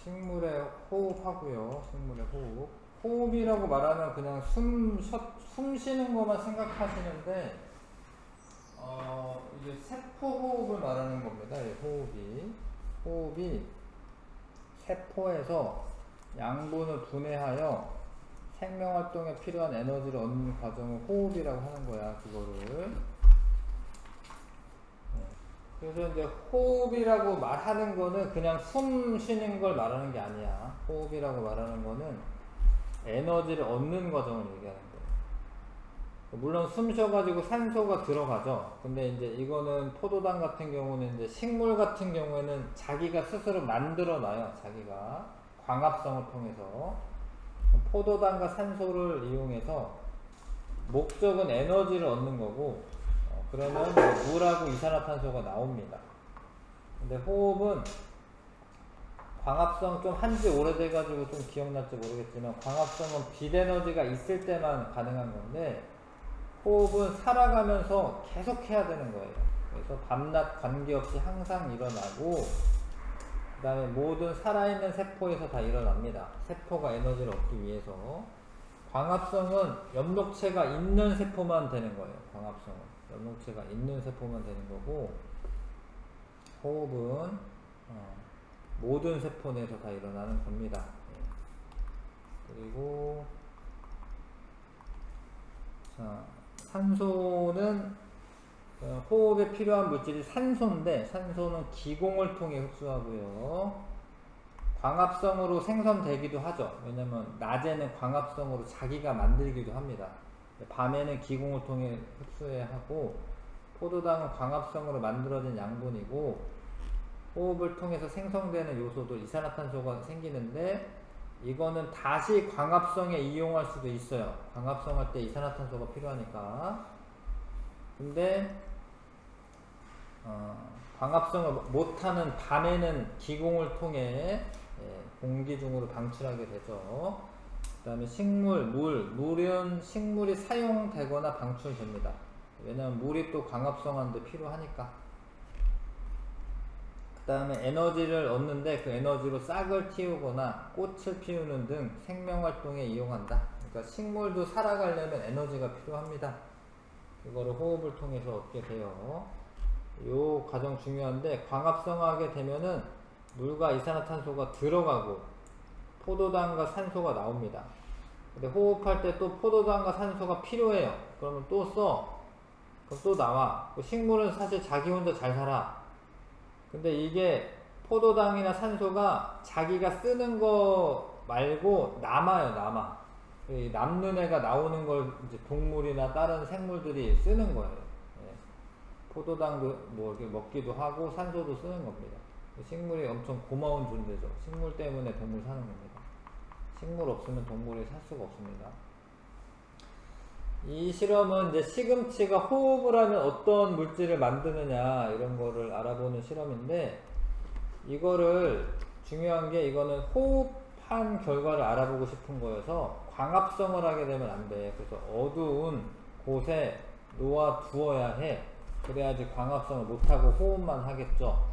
식물의 호흡하고요. 식물의 호흡. 호흡이라고 말하면 그냥 숨 쉬는 것만 생각하시는데, 이게 세포 호흡을 말하는 겁니다. 이 호흡이 세포에서 양분을 분해하여 생명활동에 필요한 에너지를 얻는 과정을 호흡이라고 하는 거야. 그거를. 그래서 이제 호흡이라고 말하는 거는 그냥 숨 쉬는 걸 말하는 게 아니야. 호흡이라고 말하는 거는 에너지를 얻는 과정을 얘기하는 거예요. 물론 숨 쉬어가지고 산소가 들어가죠. 근데 이제 이거는 포도당 같은 경우는 이제 식물 같은 경우에는 자기가 스스로 만들어놔요. 자기가 광합성을 통해서 포도당과 산소를 이용해서 목적은 에너지를 얻는 거고, 그러면 물하고 이산화탄소가 나옵니다. 근데 호흡은 광합성 좀 한지 오래돼가지고 좀 기억날지 모르겠지만, 광합성은 빛에너지가 있을 때만 가능한 건데, 호흡은 살아가면서 계속 해야 되는 거예요. 그래서 밤낮 관계없이 항상 일어나고, 그 다음에 모든 살아있는 세포에서 다 일어납니다. 세포가 에너지를 얻기 위해서. 광합성은 엽록체가 있는 세포만 되는 거예요. 광합성은 엽록체가 있는 세포만 되는 거고, 호흡은 모든 세포 내에서 다 일어나는 겁니다. 그리고 자, 산소는 호흡에 필요한 물질이 산소인데, 산소는 기공을 통해 흡수하고요. 광합성으로 생성되기도 하죠. 왜냐면 낮에는 광합성으로 자기가 만들기도 합니다. 밤에는 기공을 통해 흡수해야 하고, 포도당은 광합성으로 만들어진 양분이고, 호흡을 통해서 생성되는 요소도 이산화탄소가 생기는데, 이거는 다시 광합성에 이용할 수도 있어요. 광합성할 때 이산화탄소가 필요하니까. 근데 광합성을 못하는 밤에는 기공을 통해 공기 중으로 방출하게 되죠. 그 다음에 물은 식물이 사용되거나 방출됩니다. 왜냐하면 물이 또 광합성하는데 필요하니까. 그 다음에 에너지를 얻는데, 그 에너지로 싹을 틔우거나 꽃을 피우는 등 생명활동에 이용한다. 그러니까 식물도 살아가려면 에너지가 필요합니다. 이거를 호흡을 통해서 얻게 돼요. 요 과정 중요한데, 광합성하게 되면은 물과 이산화탄소가 들어가고 포도당과 산소가 나옵니다. 근데 호흡할 때 또 포도당과 산소가 필요해요. 그러면 또 써. 그럼 또 나와. 식물은 사실 자기 혼자 잘 살아. 근데 이게 포도당이나 산소가 자기가 쓰는 거 말고 남아요. 남는 애가 나오는 걸 이제 동물이나 다른 생물들이 쓰는 거예요. 포도당도 뭐 이렇게 먹기도 하고 산소도 쓰는 겁니다. 식물이 엄청 고마운 존재죠. 식물 때문에 동물 사는 겁니다. 식물 없으면 동물이 살 수가 없습니다. 이 실험은 이제 시금치가 호흡을 하면 어떤 물질을 만드느냐 이런 거를 알아보는 실험인데, 이거를 중요한 게, 이거는 호흡한 결과를 알아보고 싶은 거여서 광합성을 하게 되면 안 돼. 그래서 어두운 곳에 놓아 두어야 해. 그래야지 광합성을 못하고 호흡만 하겠죠.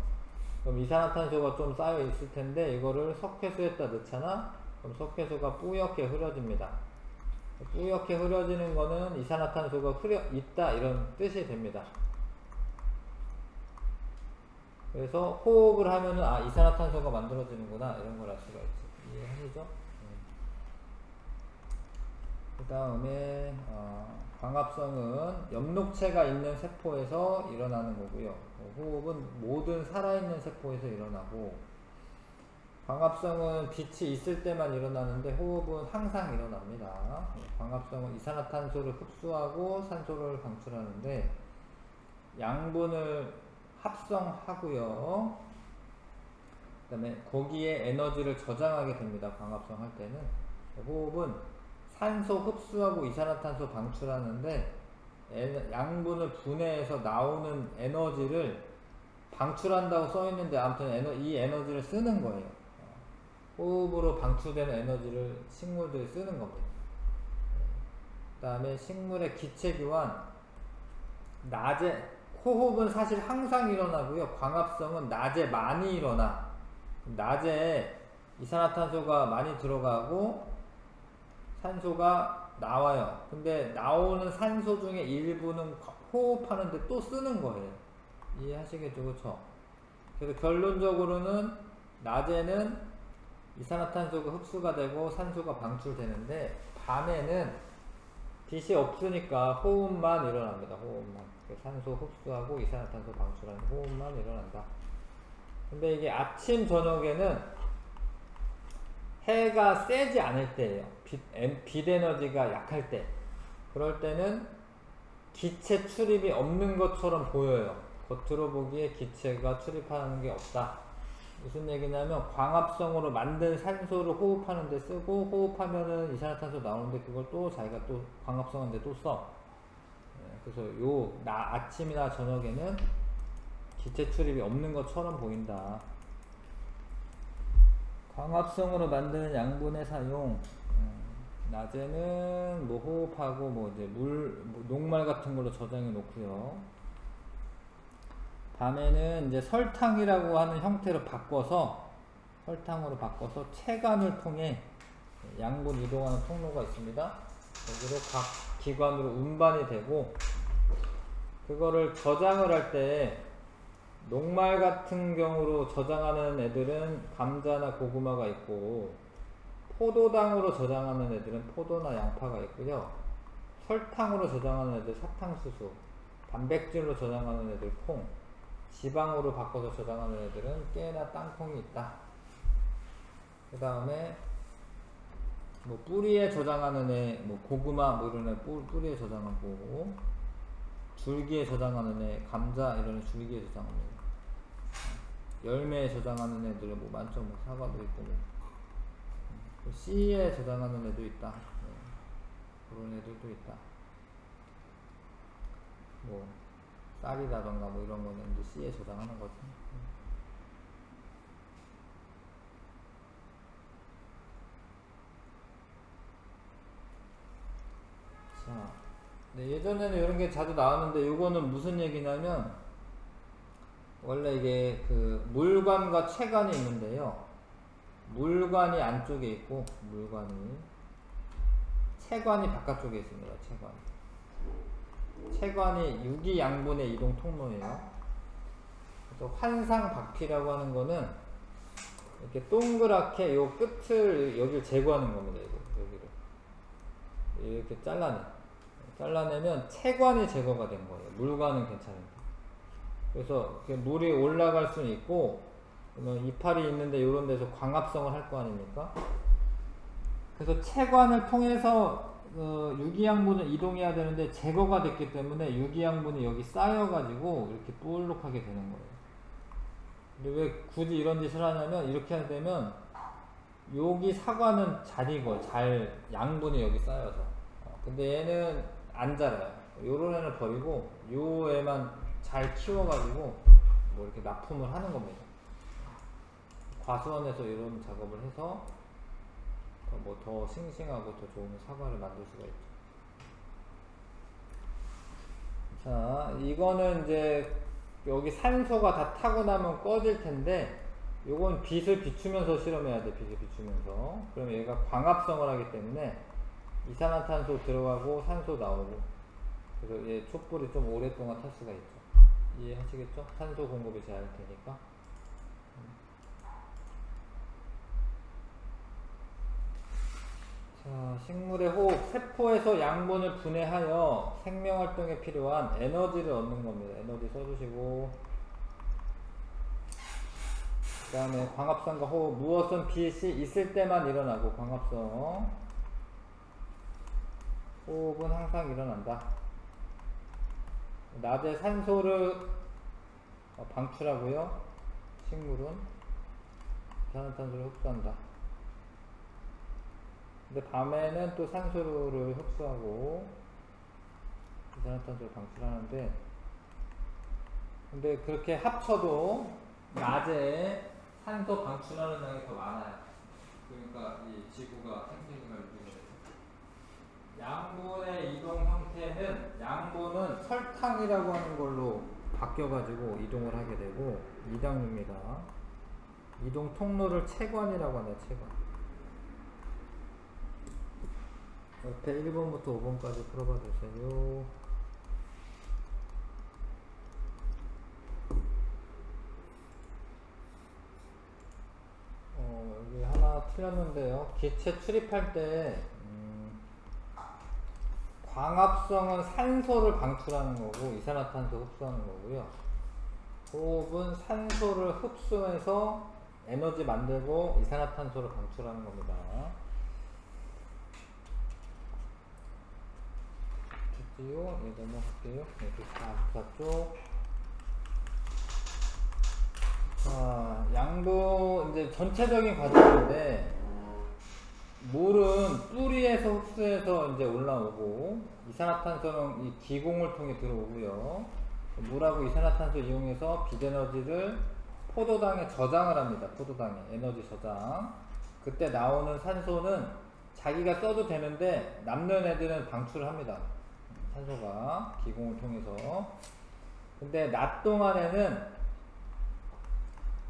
그럼 이산화탄소가 좀 쌓여 있을 텐데, 이거를 석회수에다 넣잖아? 그럼 석회수가 뿌옇게 흐려집니다. 뿌옇게 흐려지는 거는 이산화탄소가 있다 이런 뜻이 됩니다. 그래서 호흡을 하면은 이산화탄소가 만들어지는구나 이런 걸 알 수가 있죠. 이해하시죠? 그 다음에 광합성은 엽록체가 있는 세포에서 일어나는 거고요. 호흡은 모든 살아있는 세포에서 일어나고, 광합성은 빛이 있을 때만 일어나는데 호흡은 항상 일어납니다. 광합성은 이산화탄소를 흡수하고 산소를 방출하는데, 양분을 합성하고요. 그 다음에 거기에 에너지를 저장하게 됩니다. 광합성 할 때는. 호흡은 산소 흡수하고 이산화탄소 방출하는데, 양분을 분해해서 나오는 에너지를 방출한다고 써있는데, 아무튼 이 에너지를 쓰는 거예요. 호흡으로 방출되는 에너지를 식물들이 쓰는 겁니다. 그 다음에 식물의 기체교환. 낮에, 호흡은 사실 항상 일어나고요. 광합성은 낮에 많이 일어나. 낮에 이산화탄소가 많이 들어가고 산소가 나와요. 근데 나오는 산소 중에 일부는 호흡하는데 또 쓰는 거예요. 이해하시겠죠? 그쵸? 그래서 결론적으로는 낮에는 이산화탄소가 흡수가 되고 산소가 방출되는데 밤에는 빛이 없으니까 호흡만 일어납니다. 호흡만. 산소 흡수하고 이산화탄소 방출하는 호흡만 일어난다. 근데 이게 아침 저녁에는 해가 세지 않을 때예요. 빛 에너지가 약할 때. 그럴 때는 기체 출입이 없는 것처럼 보여요. 겉으로 보기에 기체가 출입하는 게 없다. 무슨 얘기냐면 광합성으로 만든 산소를 호흡하는 데 쓰고 호흡하면은 이산화탄소 나오는데 그걸 또 자기가 또 광합성하는데 또 써. 그래서 아침이나 저녁에는 기체 출입이 없는 것처럼 보인다. 광합성으로 만드는 양분의 사용. 낮에는 뭐 호흡하고 뭐 이제 녹말 같은 걸로 저장해 놓고요. 밤에는 이제 설탕이라고 하는 형태로 바꿔서 설탕으로 바꿔서 체관을 통해 양분 이동하는 통로가 있습니다. 여기로 각 기관으로 운반이 되고 그거를 저장을 할 때 녹말 같은 경우로 저장하는 애들은 감자나 고구마가 있고 포도당으로 저장하는 애들은 포도나 양파가 있고요. 설탕으로 저장하는 애들 사탕수수, 단백질로 저장하는 애들 콩, 지방으로 바꿔서 저장하는 애들은 깨나 땅콩이 있다. 그 다음에 뭐 뿌리에 저장하는 애, 뭐 고구마 뭐 이런 애 뿌리에 저장하고 줄기에 저장하는 애, 감자 이런 애 줄기에 저장하는 애, 열매에 저장하는 애들은 뭐 많죠. 뭐 사과도 있고 뭐 씨에 저장하는 애도 있다. 그런 애들도 있다. 뭐 쌀이라던가 뭐 이런 거는 이제 씨에 저장하는 거죠. 자, 네, 예전에는 이런 게 자주 나왔는데 요거는 무슨 얘기냐면 원래 이게 그 물관과 체관이 있는데요. 물관이 안쪽에 있고 체관이 바깥쪽에 있습니다. 체관이 유기양분의 이동 통로예요. 그래서 환상박피라고 하는 거는 이렇게 동그랗게 요 끝을 여기를 제거하는 겁니다. 여기를 이렇게 잘라내면 체관이 제거가 된 거예요. 물관은 괜찮은데. 그래서 물이 올라갈 수는 있고 그러면 이파리 있는데 이런 데서 광합성을 할 거 아닙니까? 그래서 체관을 통해서 유기양분을 이동해야 되는데 제거가 됐기 때문에 유기양분이 여기 쌓여가지고 이렇게 볼록하게 되는 거예요. 근데 왜 굳이 이런 짓을 하냐면 이렇게 하게 되면 여기 사과는 잘 익어. 양분이 여기 쌓여서. 근데 얘는 안 자라요. 요런 애는 버리고 요 애만 잘 키워가지고 뭐 이렇게 납품을 하는 겁니다. 과수원에서 이런 작업을 해서 뭐 더 싱싱하고 더 좋은 사과를 만들 수가 있죠. 자, 이거는 이제 여기 산소가 다 타고 나면 꺼질 텐데 요건 빛을 비추면서 실험해야 돼. 빛을 비추면서. 그럼 얘가 광합성을 하기 때문에 이산화탄소 들어가고 산소 나오고 그래서 얘 촛불이 좀 오랫동안 탈 수가 있죠. 이해하시겠죠? 산소 공급이 잘 되니까. 자, 식물의 호흡, 세포에서 양분을 분해하여 생명활동에 필요한 에너지를 얻는 겁니다. 에너지 써주시고 그 다음에 광합성과 호흡, 무엇은 빛이 있을 때만 일어나고 광합성, 호흡은 항상 일어난다. 낮에 산소를 방출하고요. 식물은 이산화탄소를 흡수한다. 근데 밤에는 또 산소를 흡수하고 이산화탄소를 방출하는데 근데 그렇게 합쳐도 낮에 산소 방출하는 양이 더 많아요. 그러니까 이 지구가 생기가 유지가 돼요. 양분의 이동 형태는 양분은 설탕이라고 하는 걸로 바뀌어가지고 이동을 하게 되고 이당류입니다. 이동 통로를 채관이라고 하네, 채관. 옆에 1번부터 5번까지 풀어봐 주세요. 여기 하나 틀렸는데요. 기체 출입할 때 광합성은 산소를 방출하는 거고 이산화탄소 흡수하는 거고요. 호흡은 산소를 흡수해서 에너지 만들고 이산화탄소를 방출하는 겁니다. 됐지요? 예, 넘어갈게요. 네, 44쪽. 자, 양도 이제 전체적인 과정인데 물은 뿌리에서 흡수해서 이제 올라오고 이산화탄소는 이 기공을 통해 들어오고요. 물하고 이산화탄소 이용해서 빛에너지를 포도당에 저장을 합니다. 포도당에 에너지 저장. 그때 나오는 산소는 자기가 써도 되는데 남는 애들은 방출을 합니다. 산소가 기공을 통해서. 근데 낮 동안에는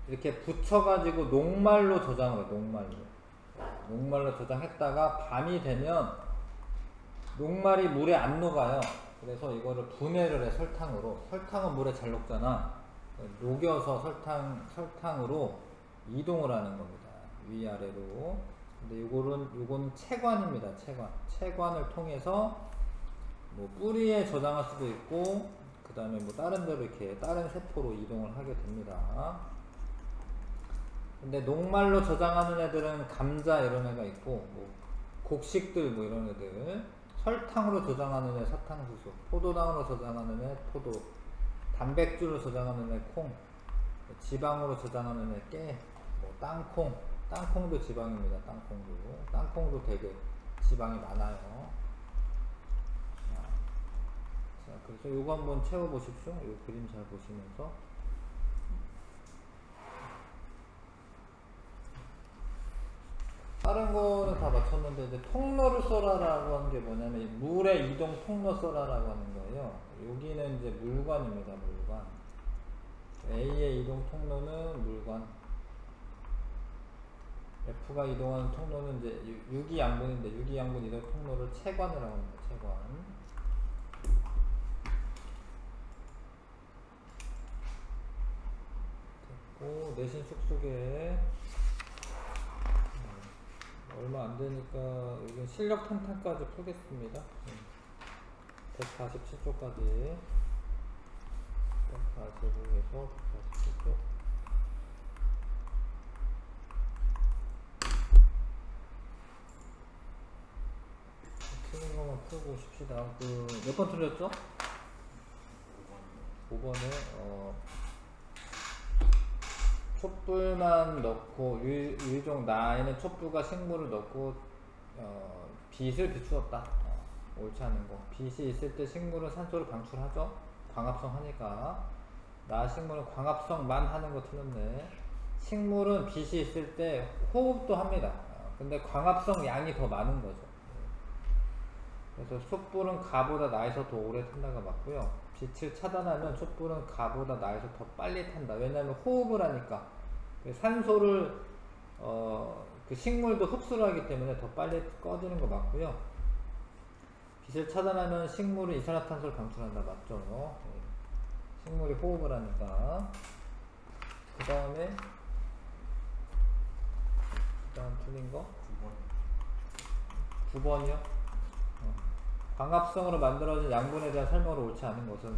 이렇게 붙여가지고 녹말로 저장을 해요. 녹말로 저장했다가 밤이 되면 녹말이 물에 안 녹아요. 그래서 이거를 분해를 해, 설탕으로. 설탕은 물에 잘 녹잖아. 녹여서 설탕으로 이동을 하는 겁니다. 위아래로. 근데 요거는 채관입니다. 채관을 통해서 뭐 뿌리에 저장할 수도 있고, 그 다음에 뭐 다른 데로 이렇게 다른 세포로 이동을 하게 됩니다. 근데 녹말로 저장하는 애들은 감자 이런 애가 있고, 뭐 곡식들 뭐 이런 애들, 설탕으로 저장하는 애 사탕수수, 포도당으로 저장하는 애 포도, 단백질로 저장하는 애 콩, 지방으로 저장하는 애 깨, 뭐 땅콩도 지방입니다. 땅콩도 되게 지방이 많아요. 자, 그래서 요거 한번 채워보십시오. 요 그림 잘 보시면서. 다른 거는 다 맞췄는데 이제 통로를 써라라고 하는 게 뭐냐면 물의 이동 통로 써라라고 하는 거예요. 여기는 이제 물관입니다. 물관. A의 이동 통로는 물관. F가 이동하는 통로는 이제 유기양분인데 유기양분 이동 통로를 채관이라고 합니다. 채관. 됐고 내신 숙소계. 얼마 안 되니까 여기 실력 탄탄까지 풀겠습니다. 147쪽까지 145에서 147쪽. 틀린 것만 풀고 오십시다. 몇 번 틀렸죠? 5번에 촛불만 넣고 유종 나에는 촛불과 식물을 넣고 빛을 비추었다. 옳지 않은 거. 빛이 있을 때 식물은 산소를 방출하죠. 광합성 하니까. 나 식물은 광합성만 하는 거 틀렸네. 식물은 빛이 있을 때 호흡도 합니다. 근데 광합성 양이 더 많은 거죠. 그래서 촛불은 가보다 나에서 더 오래 탄다가 맞고요. 빛을 차단하면 촛불은 가보다 나에서 더 빨리 탄다. 왜냐하면 호흡을 하니까 산소를 그 식물도 흡수를 하기 때문에 더 빨리 꺼지는 거 맞고요. 빛을 차단하면 식물은 이산화탄소를 방출한다. 맞죠? 식물이 호흡을 하니까. 그 다음 틀린 거 9번이요. 광합성으로 만들어진 양분에 대한 설명으로 옳지 않은 것은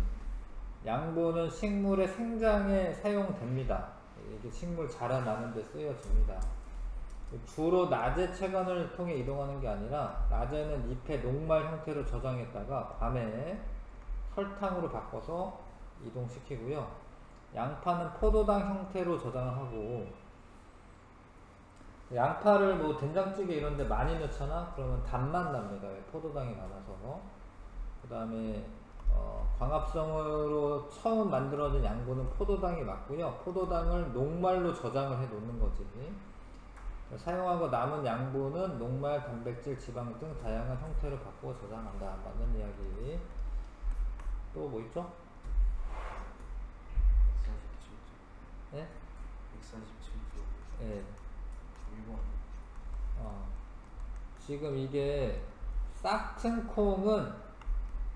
양분은 식물의 생장에 사용됩니다. 이게 식물 자라나는 데 쓰여집니다. 주로 낮에 채관을 통해 이동하는 게 아니라 낮에는 잎의 녹말 형태로 저장했다가 밤에 설탕으로 바꿔서 이동시키고요. 양파는 포도당 형태로 저장을 하고, 양파를 뭐 된장찌개 이런 데 많이 넣잖아? 그러면 단맛 납니다. 포도당이 많아서. 그 다음에 광합성으로 처음 만들어진 양분은 포도당이 맞고요. 포도당을 녹말로 저장을 해 놓는 거지. 사용하고 남은 양분은 녹말, 단백질, 지방 등 다양한 형태로 바꾸어 저장한다. 맞는 이야기. 또 뭐 있죠? 147쪽. 네? 147쪽. 예. 1번. 지금 이게 싹튼 콩은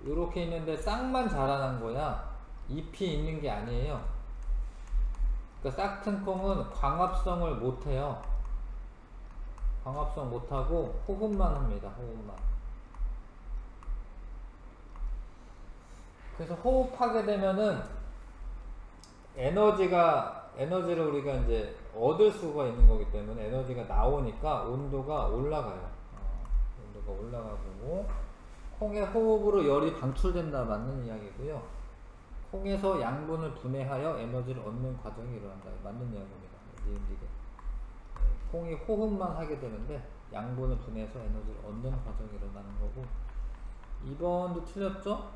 이렇게 있는데 싹만 자라난 거야. 잎이 있는 게 아니에요. 그러니까 싹튼 콩은 광합성을 못해요. 광합성 못하고 호흡만 합니다. 호흡만. 그래서 호흡하게 되면은 에너지를 우리가 이제 얻을 수가 있는 거기 때문에 에너지가 나오니까 온도가 올라가요. 온도가 올라가고 콩의 호흡으로 열이 방출된다 맞는 이야기고요. 콩에서 양분을 분해하여 에너지를 얻는 과정이 일어난다 맞는 이야기입니다. 니은디게 콩이 호흡만 하게 되는데 양분을 분해해서 에너지를 얻는 과정이 일어나는 거고 2번도 틀렸죠?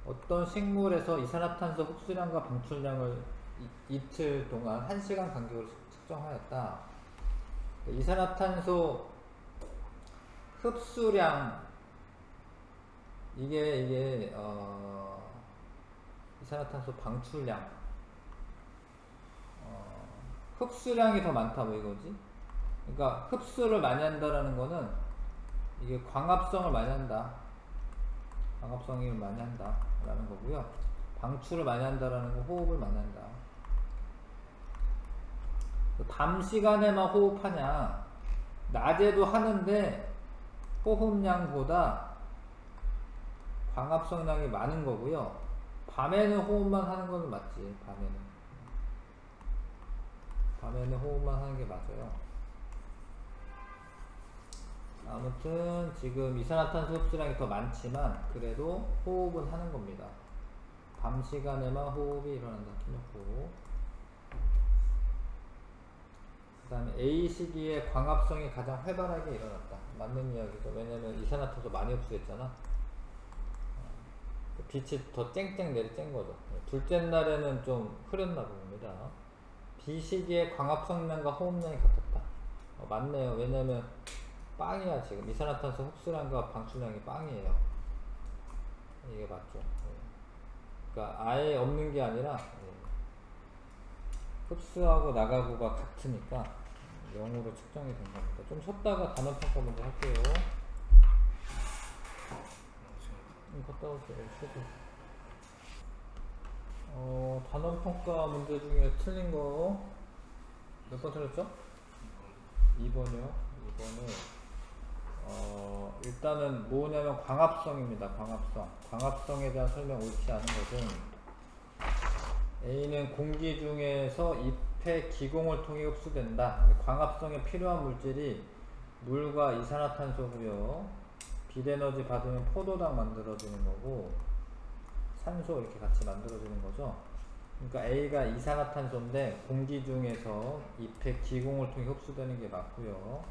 어떤 식물에서 이산화탄소 흡수량과 방출량을 이틀 동안 1시간 간격으로 측정하였다. 이산화탄소 흡수량 이게 이산화탄소 방출량 흡수량이 더 많다 뭐 이거지. 그러니까 흡수를 많이 한다라는 거는 이게 광합성을 많이 한다. 광합성을 많이 한다 라는 거고요. 방출을 많이 한다라는 거 호흡을 많이 한다. 밤 시간에만 호흡하냐, 낮에도 하는데 호흡량보다 광합성량이 많은 거고요. 밤에는 호흡만 하는 건 맞지. 밤에는 호흡만 하는 게 맞아요. 아무튼 지금 이산화탄소 흡수량이 더 많지만 그래도 호흡은 하는 겁니다. 밤 시간에만 호흡이 일어난다. 틀렸고, 그 다음에 A 시기에 광합성이 가장 활발하게 일어났다. 맞는 이야기죠. 왜냐면 이산화탄소 많이 흡수했잖아. 빛이 더 쨍쨍 내리쬐는 거죠. 둘째 날에는 좀 흐렸나 봅니다. B 시기에 광합성량과 호흡량이 같았다. 맞네요. 왜냐면 빵이야. 지금 이산화탄소 흡수량과 방출량이 빵이에요. 이게 맞죠. 그러니까 아예 없는 게 아니라 흡수하고 나가고가 같으니까 0으로 측정이 된 겁니다. 좀 쉬었다가 단원평가 먼저 할게요. 갔다 오세요. 단원평가 문제 중에 틀린 거 몇 번 틀렸죠? 2번이요. 2번은 일단은 뭐냐면 광합성입니다. 광합성에 대한 설명 옳지 않은 것은 A는 공기 중에서 잎의 기공을 통해 흡수된다. 광합성에 필요한 물질이 물과 이산화탄소고요. 빛에너지 받으면 포도당 만들어지는 거고 산소 이렇게 같이 만들어지는 거죠. 그러니까 A가 이산화탄소인데 공기 중에서 잎의 기공을 통해 흡수되는 게 맞고요.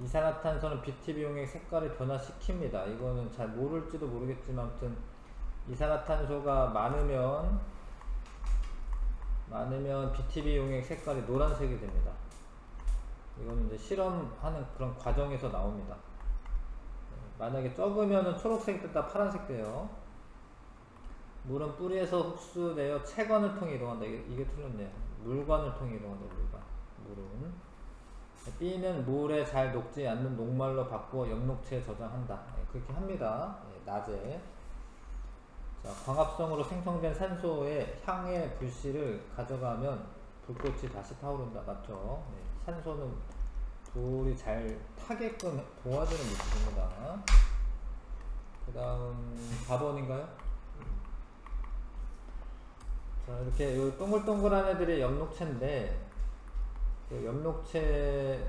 이산화탄소는 BTB 용액 색깔을 변화시킵니다. 이거는 잘 모를지도 모르겠지만 아무튼 이산화탄소가 많으면 BTB 용액 색깔이 노란색이 됩니다. 이거는 이제 실험하는 그런 과정에서 나옵니다. 만약에 적으면은 초록색이 됐다 파란색 돼요. 물은 뿌리에서 흡수되어 채관을 통해 이동한다. 이게 틀렸네요. 물관을 통해 이동한다. 물은 B는 물에 잘 녹지 않는 녹말로 바꾸어 엽록체에 저장한다. 그렇게 합니다. 낮에. 자, 광합성으로 생성된 산소의 향의 불씨를 가져가면 불꽃이 다시 타오른다. 맞죠? 산소는 불이 잘 타게끔 도와주는 물질입니다. 그 다음 4번인가요? 자, 이렇게 요 동글동글한 애들이 엽록체인데 그 엽록체에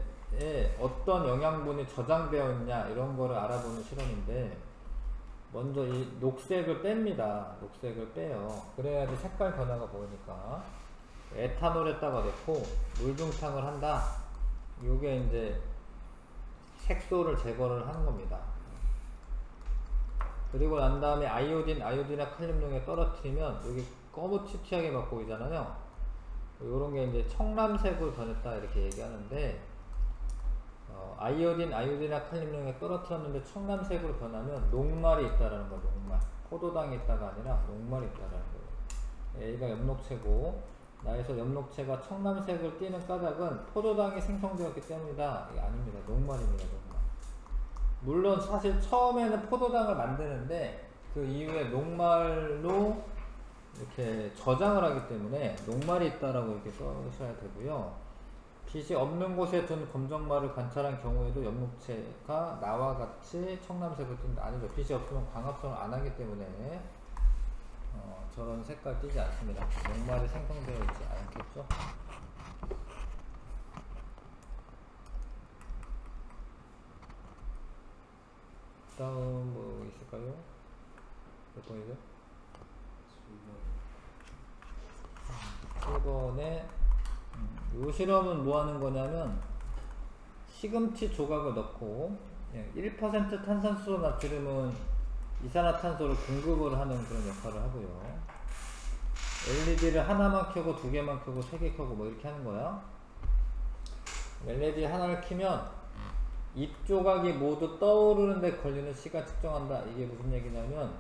어떤 영양분이 저장되어 있냐 이런 거를 알아보는 실험인데 먼저 이 녹색을 뺍니다. 녹색을 빼요. 그래야지 색깔 변화가 보이니까 에탄올에다가 넣고 물중탕을 한다. 요게 이제 색소를 제거를 하는 겁니다. 그리고 난 다음에 아이오딘이나 칼륨용에 떨어뜨리면 여기 거무튀튀하게 막 보이잖아요. 요런 게 이제 청람색으로 변했다 이렇게 얘기하는데 아이오딘이나 칼륨용에 떨어뜨렸는데 청람색으로 변하면 녹말이 있다라는 거예요. 녹말. 포도당이 있다가 아니라 녹말이 있다라는 거예요. A가 엽록체고 나에서 엽록체가 청남색을 띠는 까닭은 포도당이 생성되었기 때문이다. 이게 아닙니다. 녹말입니다. 녹말. 물론 사실 처음에는 포도당을 만드는데 그 이후에 녹말로 이렇게 저장을 하기 때문에 녹말이 있다라고 이렇게 써셔야 되고요. 빛이 없는 곳에 둔 검정말을 관찰한 경우에도 엽록체가 나와 같이 청남색을 띈다. 아니죠. 빛이 없으면 광합성을 안 하기 때문에 저런 색깔 띄지 않습니다. 녹말이 생성되어 있지 않겠죠. 다음 뭐 있을까요? 몇 번이죠? 7번에 이 실험은 뭐 하는 거냐면 시금치 조각을 넣고 1% 탄산수 나트륨은 이산화탄소를 공급을 하는 그런 역할을 하고요. LED를 하나만 켜고 두 개만 켜고 세 개 켜고 뭐 이렇게 하는 거야. LED 하나를 켜면 잎 조각이 모두 떠오르는데 걸리는 시간 측정한다. 이게 무슨 얘기냐면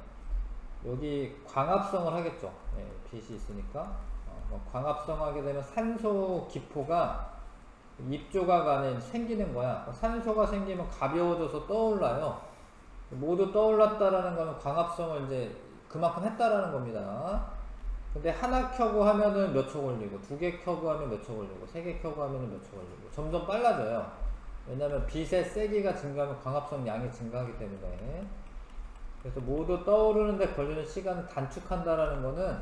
여기 광합성을 하겠죠. 빛이 있으니까 광합성 하게 되면 산소 기포가 잎 조각 안에 생기는 거야. 산소가 생기면 가벼워져서 떠올라요. 모두 떠올랐다라는 거는 광합성을 이제 그만큼 했다라는 겁니다. 근데 하나 켜고 하면은 몇 초 걸리고, 두 개 켜고 하면 몇 초 걸리고, 세 개 켜고 하면은 몇 초 걸리고, 점점 빨라져요. 왜냐면 빛의 세기가 증가하면 광합성 양이 증가하기 때문에. 그래서 모두 떠오르는데 걸리는 시간을 단축한다라는 거는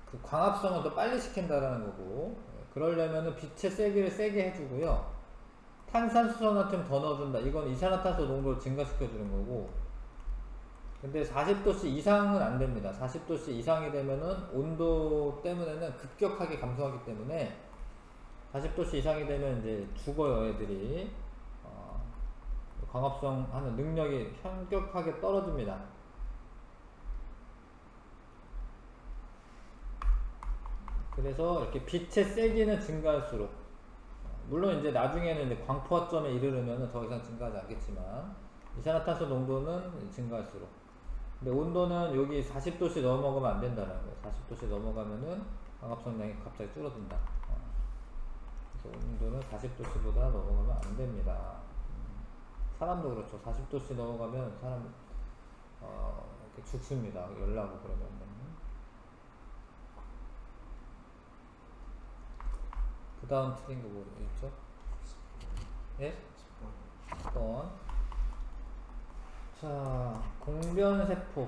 그 광합성을 더 빨리 시킨다라는 거고, 그러려면은 빛의 세기를 세게 해주고요. 탄산수소나트륨 더 넣어준다. 이건 이산화탄소 농도를 증가시켜주는 거고. 근데 40도씨 이상은 안 됩니다. 40도씨 이상이 되면은 온도 때문에는 급격하게 감소하기 때문에 40도씨 이상이 되면 이제 죽어요, 애들이. 광합성 하는 능력이 현격하게 떨어집니다. 그래서 이렇게 빛의 세기는 증가할수록, 물론 이제 나중에는 이제 광포화점에 이르르면 더 이상 증가하지 않겠지만, 이산화탄소 농도는 증가할수록. 근데 온도는 여기 40도씨 넘어가면 안 된다는 거예요. 40도씨 넘어가면은 광합성량이 갑자기 줄어든다. 그래서 온도는 40도씨보다 넘어가면 안 됩니다. 사람도 그렇죠. 40도씨 넘어가면 사람 이렇게 죽습니다. 열나고 그러면. 그 다음 틀린 거 뭐였죠? 예? 10번. 자, 공변세포.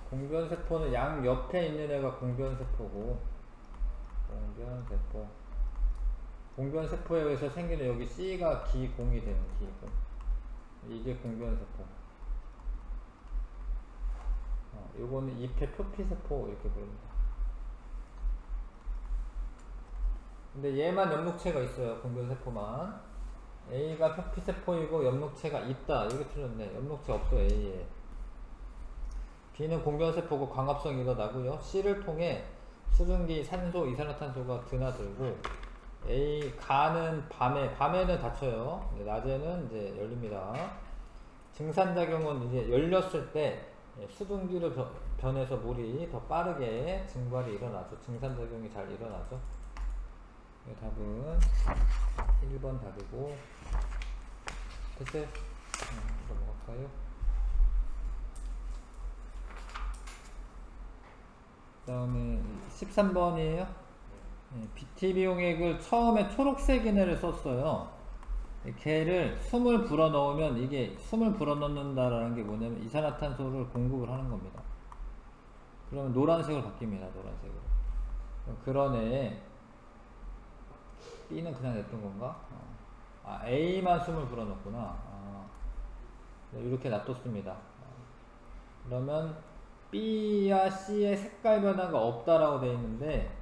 공변세포는 양 옆에 있는 애가 공변세포고, 공변세포에 의해서 생기는 여기 C가 기공이 되는 기공. 이게 공변세포. 요거는 잎의 표피세포 이렇게 부릅니다. 근데 얘만 엽록체가 있어요. 공변세포만. A가 표피세포이고 엽록체가 있다. 이게 틀렸네. 엽록체 없어 A에. B는 공변세포고 광합성이 일어나고요. C를 통해 수증기, 산소, 이산화탄소가 드나들고, 가는 밤에는 닫혀요. 낮에는 이제 열립니다. 증산작용은 이제 열렸을 때 수증기로 변해서 물이 더 빠르게 증발이 일어나죠. 증산작용이 잘 일어나죠. 답은 1번 답이고, 됐어요? 넘어갈까요? 그 다음에 13번이에요. BTB용액을 처음에 초록색 인해를 썼어요. 걔를 숨을 불어넣으면, 이게 숨을 불어넣는다라는 게 뭐냐면 이산화탄소를 공급을 하는 겁니다. 그러면 노란색으로 바뀝니다. 노란색으로. 그런 애 B는 그냥 냈던 건가? A만 숨을 불어넣구나. 이렇게 놔뒀습니다. 그러면 B와 C의 색깔 변화가 없다라고 되어 있는데,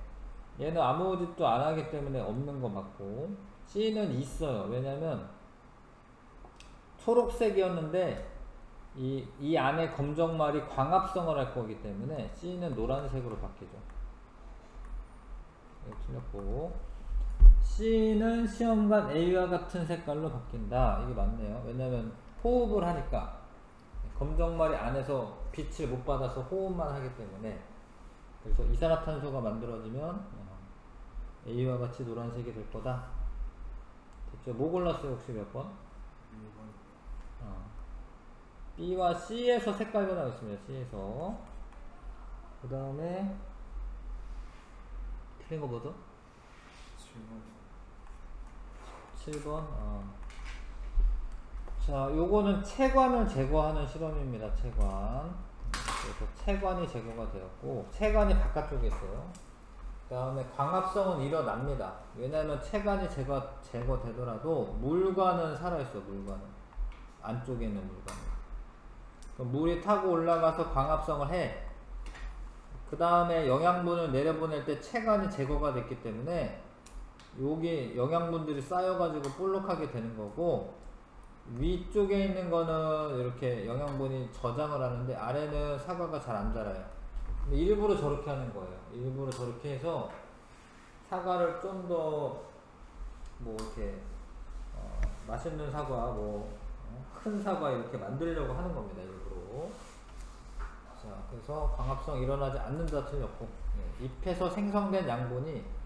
얘는 아무 짓도 안 하기 때문에 없는 거 맞고, C는 있어요. 왜냐면 초록색이었는데 이 안에 검정말이 광합성을 할 거기 때문에 C는 노란색으로 바뀌죠. 이거 틀렸고, C는 시험관 A와 같은 색깔로 바뀐다. 이게 맞네요. 왜냐면 호흡을 하니까 검정말이 안에서 빛을 못 받아서 호흡만 하기 때문에, 그래서 이산화탄소가 만들어지면 A와 같이 노란색이 될 거다. 됐죠? 뭐 골랐어요 혹시 몇 번? 1번. B와 C에서 색깔 변화가 있습니다. C에서. 그 다음에 틀린 거 뭐죠? 7번. 7번. 자, 요거는 체관을 제거하는 실험입니다. 체관. 그래서 체관이 제거가 되었고, 체관이 바깥쪽에 있어요. 그 다음에 광합성은 일어납니다. 왜냐하면 체관이 제거되더라도 물관은 살아있어. 물관은 안쪽에 있는 물관은. 그럼 물이 타고 올라가서 광합성을 해. 그 다음에 영양분을 내려보낼 때 체관이 제거가 됐기 때문에 여기 영양분들이 쌓여가지고 볼록하게 되는 거고, 위쪽에 있는 거는 이렇게 영양분이 저장을 하는데 아래는 사과가 잘 안 자라요. 근데 일부러 저렇게 하는 거예요. 일부러 저렇게 해서 사과를 좀 더 뭐 이렇게 맛있는 사과, 큰 사과 이렇게 만들려고 하는 겁니다. 일부러. 자, 그래서 광합성 일어나지 않는다 틀렸고, 잎에서 생성된 양분이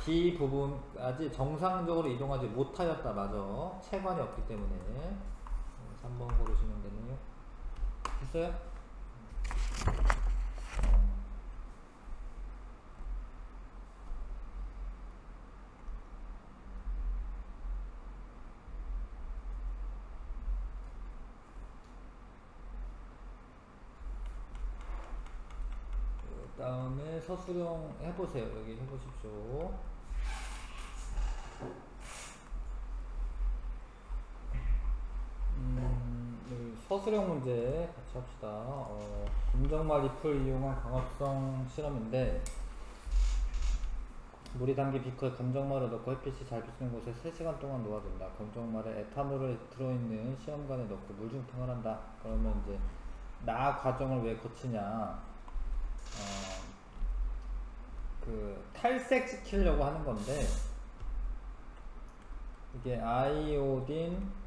D 부분까지 정상적으로 이동하지 못하였다. 맞아. 체관이 없기 때문에. 3번 고르시면 되네요. 됐어요? 그 다음에 서술형 해보세요. 여기 해보십시오. 서술형 문제 같이 합시다. 검정말 잎을 이용한 광합성 실험인데, 물이 담긴 비커에 검정말을 넣고 햇빛이 잘 비치는 곳에 3시간 동안 놓아둔다. 검정말에 에탄올이 들어있는 시험관에 넣고 물중탕을 한다. 그러면 이제 과정을 왜 거치냐, 그 탈색시키려고 하는 건데, 이게 아이오딘화,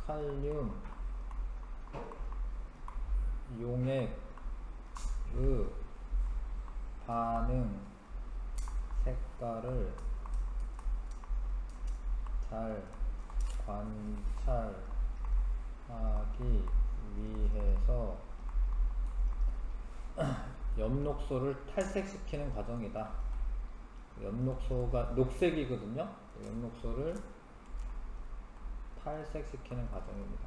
칼륨, 용액의 반응 색깔을 잘 관찰하기 위해서 엽록소를 탈색시키는 과정이다. 엽록소가 녹색이거든요. 엽록소를 탈색시키는 과정입니다.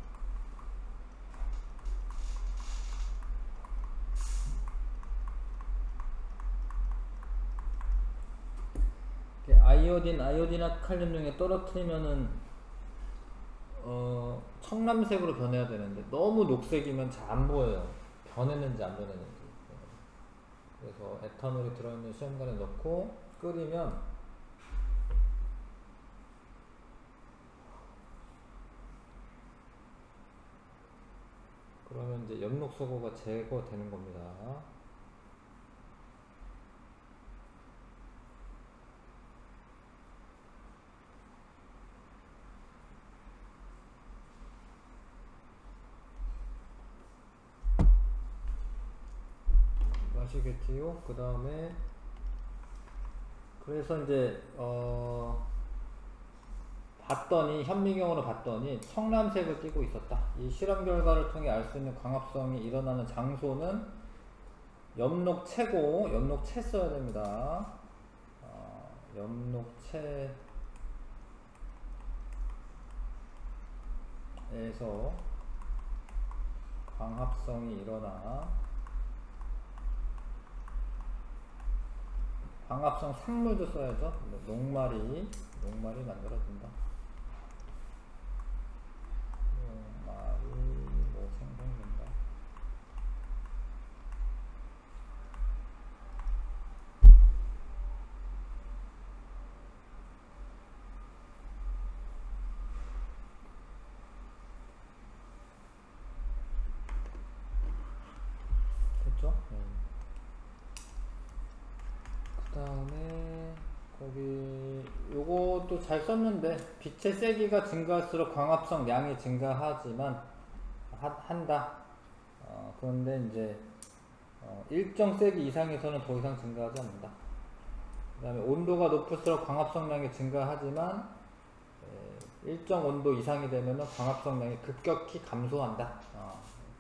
아이오딘과 칼륨 중에 떨어뜨리면은 청람색으로 변해야 되는데 너무 녹색이면 잘 안 보여요. 변했는지 안 변했는지. 그래서 에탄올이 들어있는 시험관에 넣고 끓이면 그러면 이제 엽록소고가 제거되는 겁니다. 아시겠지요? 그 다음에 그래서 이제 현미경으로 봤더니 청람색을 띠고 있었다. 이 실험 결과를 통해 알 수 있는 광합성이 일어나는 장소는 엽록체고, 엽록체 써야 됩니다. 엽록체에서 광합성이 일어나 광합성 산물도 써야죠. 녹말이 만들어진다. 녹말이 생성된다. 됐죠? 그 다음에 거기 요것도 잘 썼는데 빛의 세기가 증가할수록 광합성 양이 증가하지만 한다. 그런데 이제 일정 세기 이상에서는 더 이상 증가하지 않는다. 그 다음에 온도가 높을수록 광합성량이 증가하지만 일정 온도 이상이 되면 광합성량이 급격히 감소한다.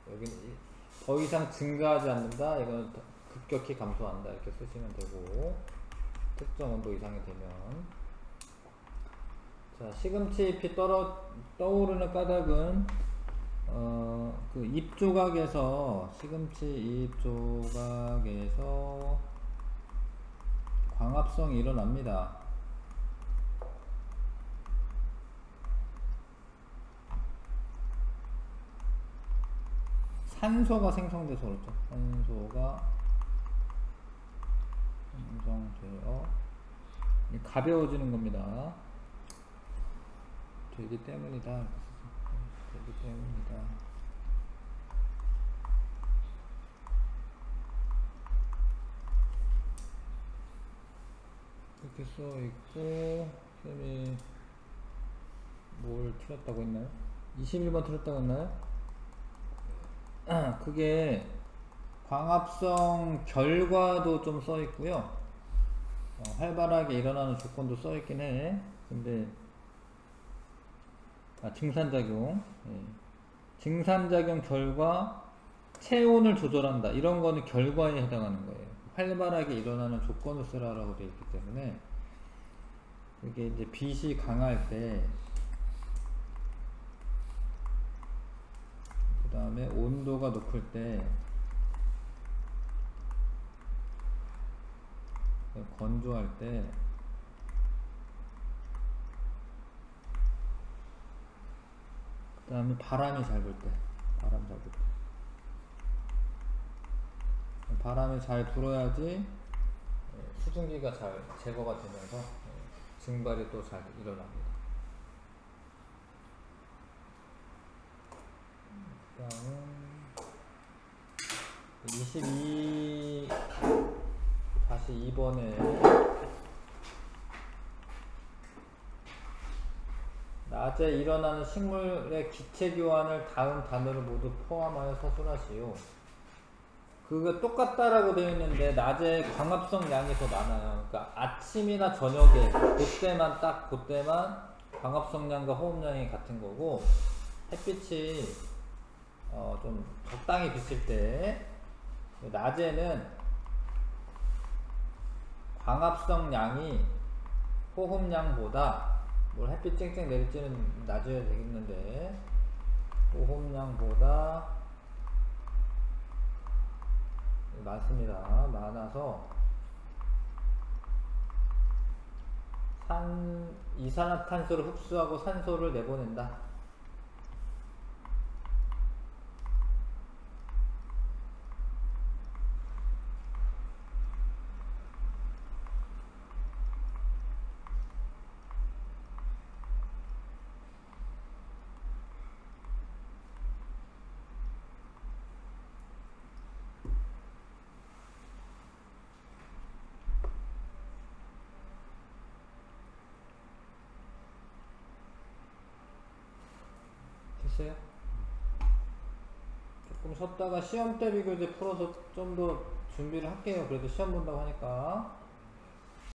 여기는 더 이상 증가하지 않는다. 이거는 급격히 감소한다. 이렇게 쓰시면 되고, 특정 온도 이상이 되면. 자, 시금치 잎이 떠오르는 까닭은 그 잎 조각에서, 시금치 잎 조각에서 광합성이 일어납니다. 산소가 생성돼서 그렇죠. 산소가 생성되어 가벼워지는 겁니다. 되기 때문이다. 되기 때문이다. 이렇게 써있고, 쌤이 뭘 틀렸다고 했나요? 21번 틀렸다고 했나요? 그게 광합성 결과도 좀 써있고요. 활발하게 일어나는 조건도 써있긴 해. 근데 증산작용. 예. 증산작용 결과 체온을 조절한다. 이런 거는 결과에 해당하는 거예요. 활발하게 일어나는 조건을 쓰라고 되어 있기 때문에, 이게 이제 빛이 강할 때, 그 다음에 온도가 높을 때, 건조할 때, 그 다음에 바람이 잘 불 때, 바람이 잘 불어야지 수증기가 잘 제거가 되면서 증발이 또 잘 일어납니다. 그 다음은 22-2번에 낮에 일어나는 식물의 기체 교환을 다음 단어를 모두 포함하여 서술하시오. 그거 똑같다라고 되어 있는데 낮에 광합성 양이 더 많아요. 그러니까 아침이나 저녁에 그때만 광합성량과 호흡량이 같은 거고, 햇빛이 좀 적당히 비칠 때, 낮에는 광합성량이 호흡량보다, 뭘 햇빛 쨍쨍 내릴지는 낮에 되겠는데, 호흡량보다 많습니다. 많아서 이산화탄소를 흡수하고 산소를 내보낸다. 됐어요? 조금 쉬었다가 시험 때 비교 이제 풀어서 좀 더 준비를 할게요. 그래도 시험 본다고 하니까.